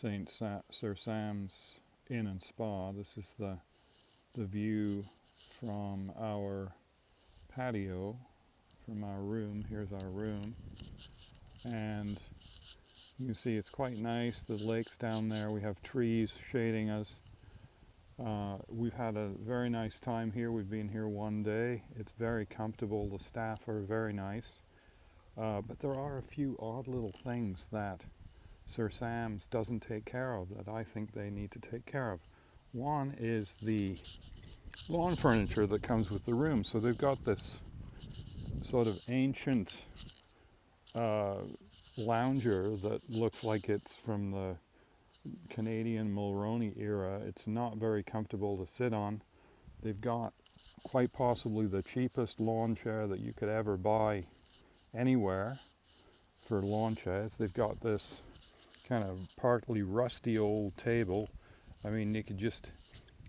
Sir Sam's Inn and Spa. This is the view from our patio, from our room. Here's our room, and you can see it's quite nice. The lake's down there. We have trees shading us. We've had a very nice time here. We've been here one day. It's very comfortable. The staff are very nice. But there are a few odd little things that Sir Sam's doesn't take care of that I think they need to take care of. One is the lawn furniture that comes with the room. So they've got this sort of ancient lounger that looks like it's from the Canadian Mulroney era. It's not very comfortable to sit on. They've got quite possibly the cheapest lawn chair that you could ever buy anywhere for lawn chairs. They've got this kind of partly rusty old table. I mean, you could just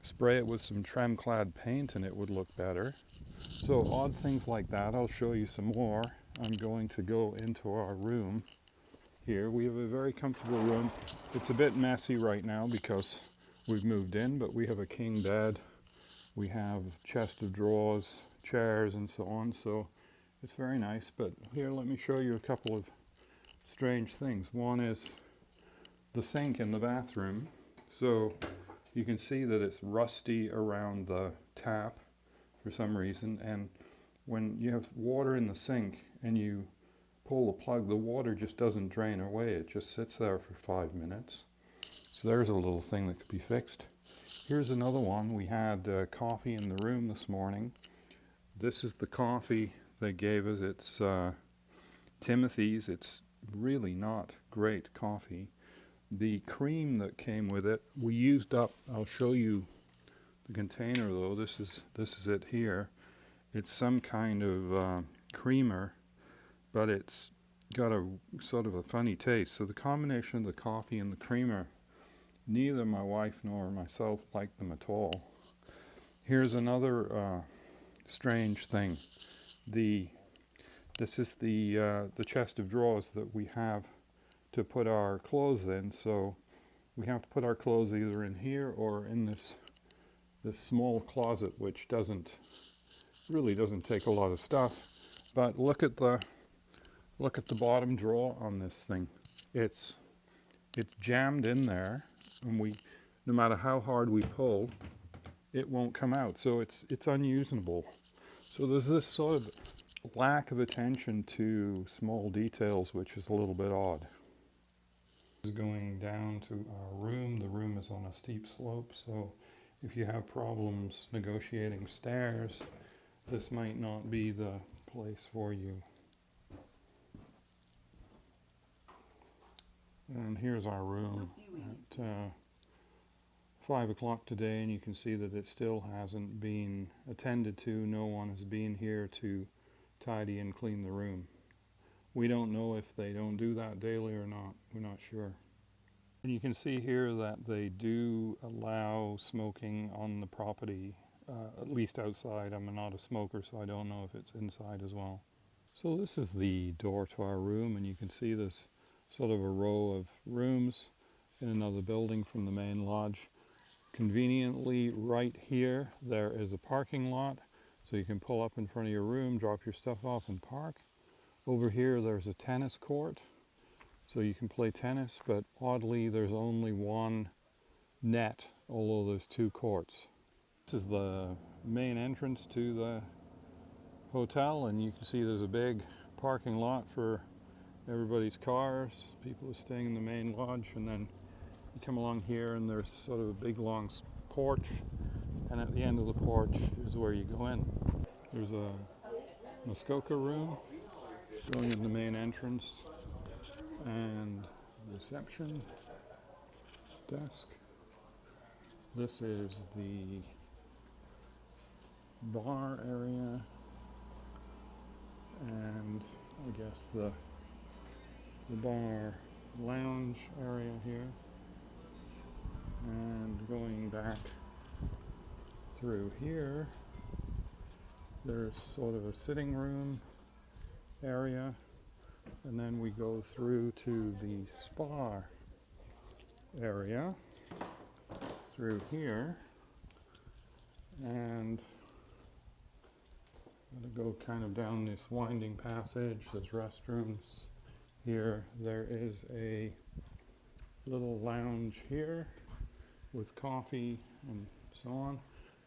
spray it with some trim-clad paint and it would look better. So odd things like that. I'll show you some more. I'm going to go into our room here. We have a very comfortable room. It's a bit messy right now because we've moved in, but we have a king bed. We have chest of drawers, chairs, and so on. So it's very nice. But here, let me show you a couple of strange things. One is the sink in the bathroom. So you can see that it's rusty around the tap for some reason. And when you have water in the sink and you pull the plug, the water just doesn't drain away. It just sits there for 5 minutes. So there's a little thing that could be fixed. Here's another one. We had coffee in the room this morning. This is the coffee they gave us. It's Timothy's. It's really not great coffee. The cream that came with it, we used up. I'll show you the container though. This is it here. It's some kind of creamer, but it's got a sort of a funny taste. So the combination of the coffee and the creamer, neither my wife nor myself like them at all. Here's another strange thing. This is the chest of drawers that we have to put our clothes in. So we have to put our clothes either in here or in this small closet, which really doesn't take a lot of stuff. But look at the bottom drawer on this thing. It's jammed in there, and no matter how hard we pull, it won't come out. So it's unusable. So there's this sort of lack of attention to small details, which is a little bit odd. Going down to our room. The room is on a steep slope, so if you have problems negotiating stairs, this might not be the place for you. And here's our room at 5 o'clock today, and you can see that it still hasn't been attended to. No one has been here to tidy and clean the room. We don't know if they don't do that daily or not. We're not sure. And you can see here that they do allow smoking on the property, at least outside. I'm not a smoker, so I don't know if it's inside as well. So this is the door to our room, and you can see this sort of a row of rooms in another building from the main lodge. Conveniently, right here, there is a parking lot, so you can pull up in front of your room, drop your stuff off, and park. Over here, there's a tennis court, so you can play tennis, but oddly, there's only one net, although there's 2 courts. This is the main entrance to the hotel, and you can see there's a big parking lot for everybody's cars. People are staying in the main lodge, and then you come along here and there's sort of a big long porch, and at the end of the porch is where you go in. There's a Muskoka room going in the main entrance, and reception desk. This is the bar area, and I guess the bar lounge area here. And going back through here, there's sort of a sitting room area, and then we go through to the spa area through here, and I'm going to go kind of down this winding passage. There's restrooms here. There is a little lounge here with coffee and so on.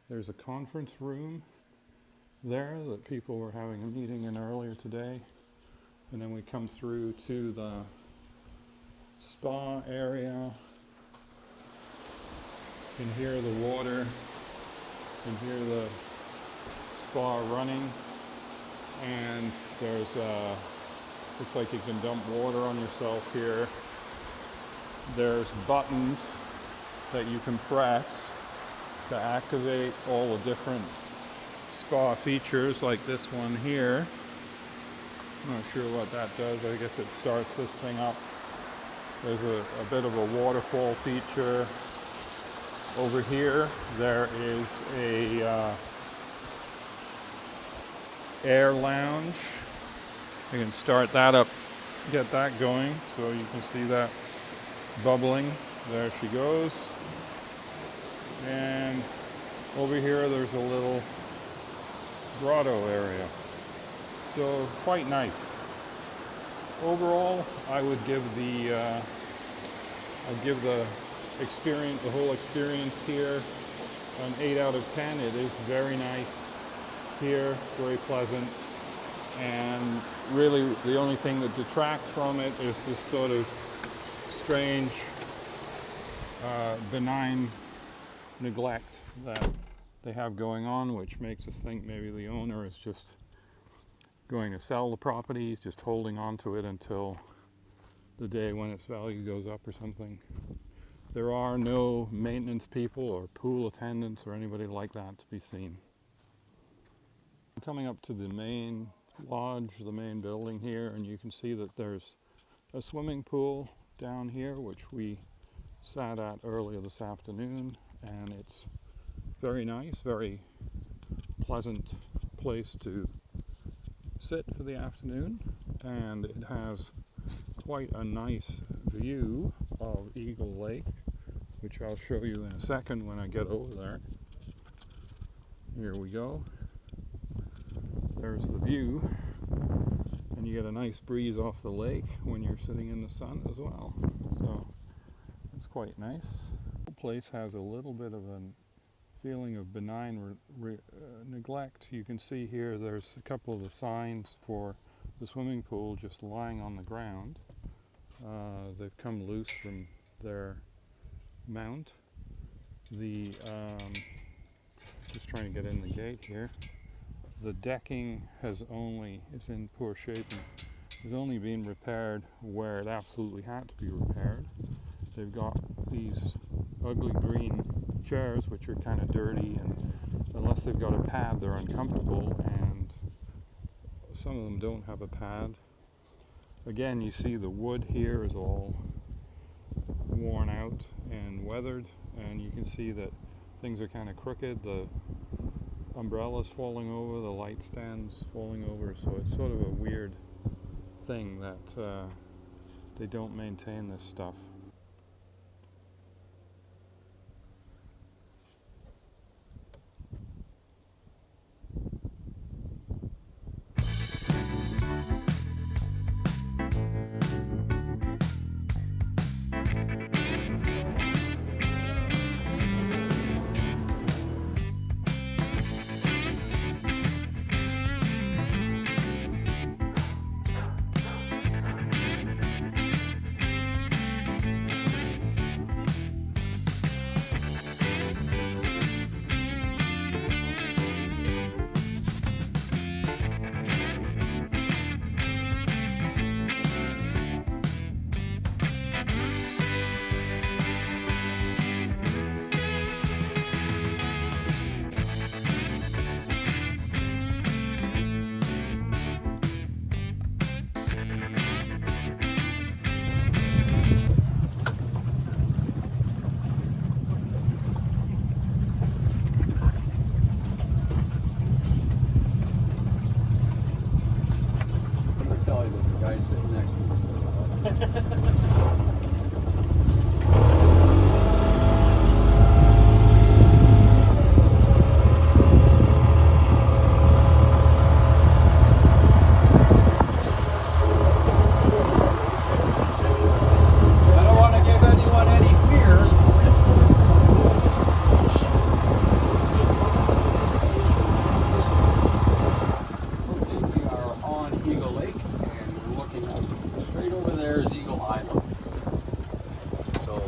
There's a conference room there that people were having a meeting in earlier today. And then we come through to the spa area. You can hear the water, you can hear the spa running, and there's looks like you can dump water on yourself here. There's buttons that you can press to activate all the different spa features, like this one here. I'm not sure what that does. I guess it starts this thing up. There's a bit of a waterfall feature. Over here, there is a air lounge. You can start that up, get that going, so you can see that bubbling. There she goes. And over here, there's a little grotto area. So quite nice. Overall, I would give the experience, the whole experience here, an 8 out of 10. It is very nice here, very pleasant, and really the only thing that detracts from it is this sort of strange, benign neglect that they have going on, which makes us think maybe the owner is just going to sell the property. He's just holding on to it until the day when its value goes up or something. There are no maintenance people or pool attendants or anybody like that to be seen. I'm coming up to the main lodge, the main building here, and you can see that there's a swimming pool down here, which we sat at earlier this afternoon, and it's very nice, very pleasant place to sit for the afternoon, and it has quite a nice view of Eagle Lake, which I'll show you in a second when I get over there. Here we go. There's the view, and you get a nice breeze off the lake when you're sitting in the sun as well. So it's quite nice. The place has a little bit of a feeling of benign neglect. You can see here there's a couple of the signs for the swimming pool just lying on the ground. They've come loose from their mount. Just trying to get in the gate here. The decking is in poor shape and has only been repaired where it absolutely had to be repaired. They've got these ugly green chairs which are kind of dirty, and unless they've got a pad they're uncomfortable, and some of them don't have a pad. Again, you see the wood here is all worn out and weathered, and you can see that things are kind of crooked. The umbrella's falling over, the light stand's falling over, so it's sort of a weird thing that they don't maintain this stuff. there's Eagle Island. So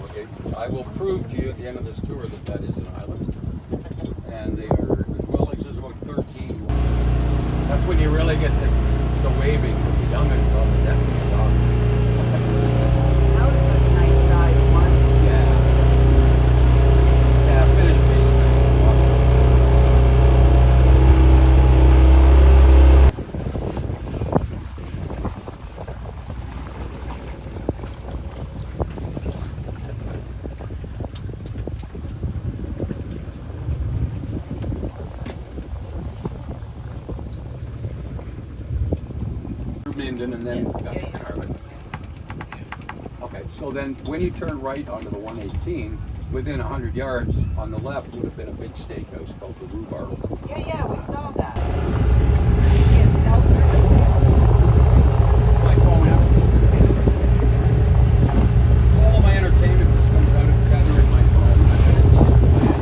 I will prove to you at the end of this tour that that is an island. And they are, the dwellings is about 13. That's when you really get the waving with the youngins on the deck of the dock. That was a nice size one. Yeah. Yeah, finished basement. Minden and then okay, so then when you turn right onto the 118, within 100 yards on the left would have been a big steakhouse called the Rhubarb. Yeah, we saw that. My phone has all of my entertainment just comes out of tether in my phone. I've got a decent plan.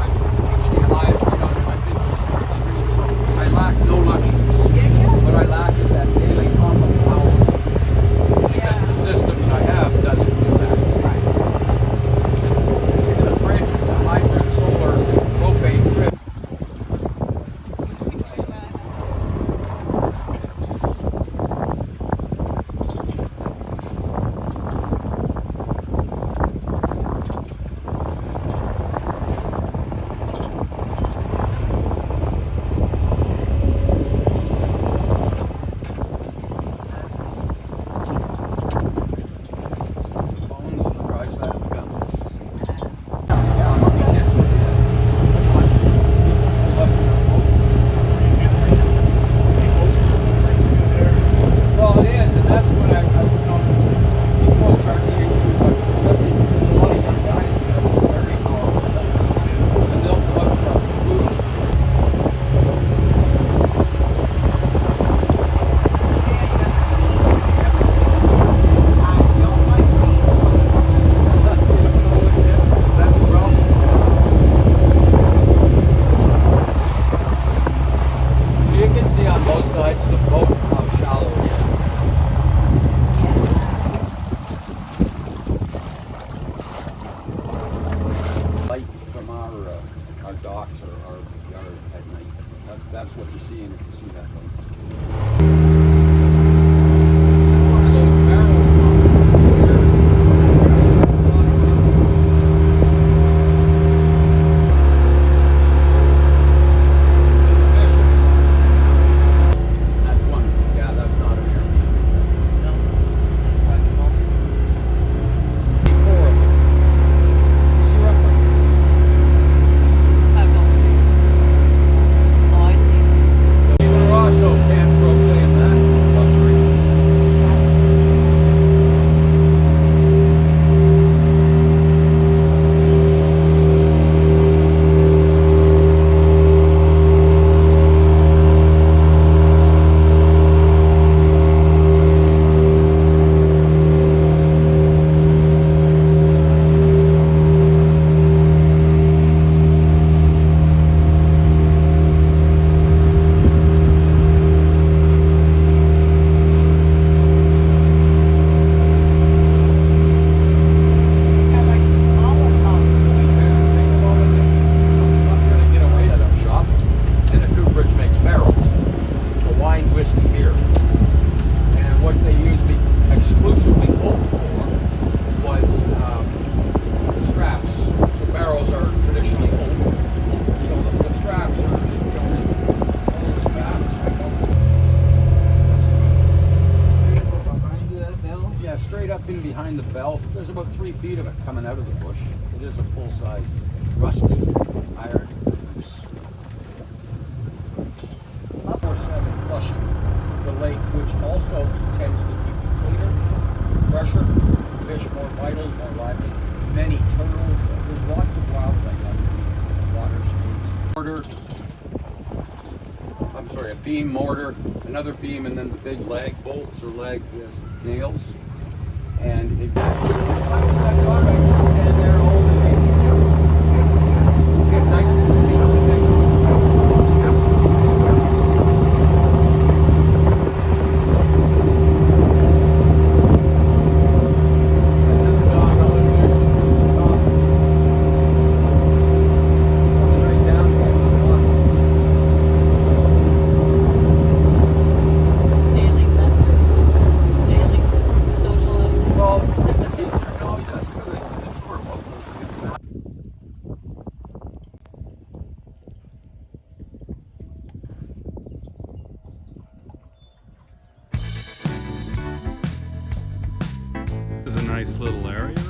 I'm HDMI right onto my big screen, so I lack no luxuries. What I lack is that daily pump of power. Because the system that I have doesn't do that. Look at the fridge, it's a hybrid solar propane fridge. Our docks or our yard at night. That's what you see, and if you see that light. One of those barrels that's one. Yeah, that's not an Airbnb. No, it's just a private home. Four of them. You see roughly? Oh, I see. Even Rosso can't proclaim that luxury. Straight up in behind the bell. There's about 3 feet of it coming out of the bush. It is a full-size rusty iron goose. 4/7 flushing the lake, which also tends to keep it cleaner, fresher, fish more vital, more lively. Many turtles. There's lots of wildlife underneath. Water stays. A beam mortar, another beam, and then the big leg bolts or leg nails. And if I was that dog, I'd just stand there all day. Get nice and sleepy. nice little area.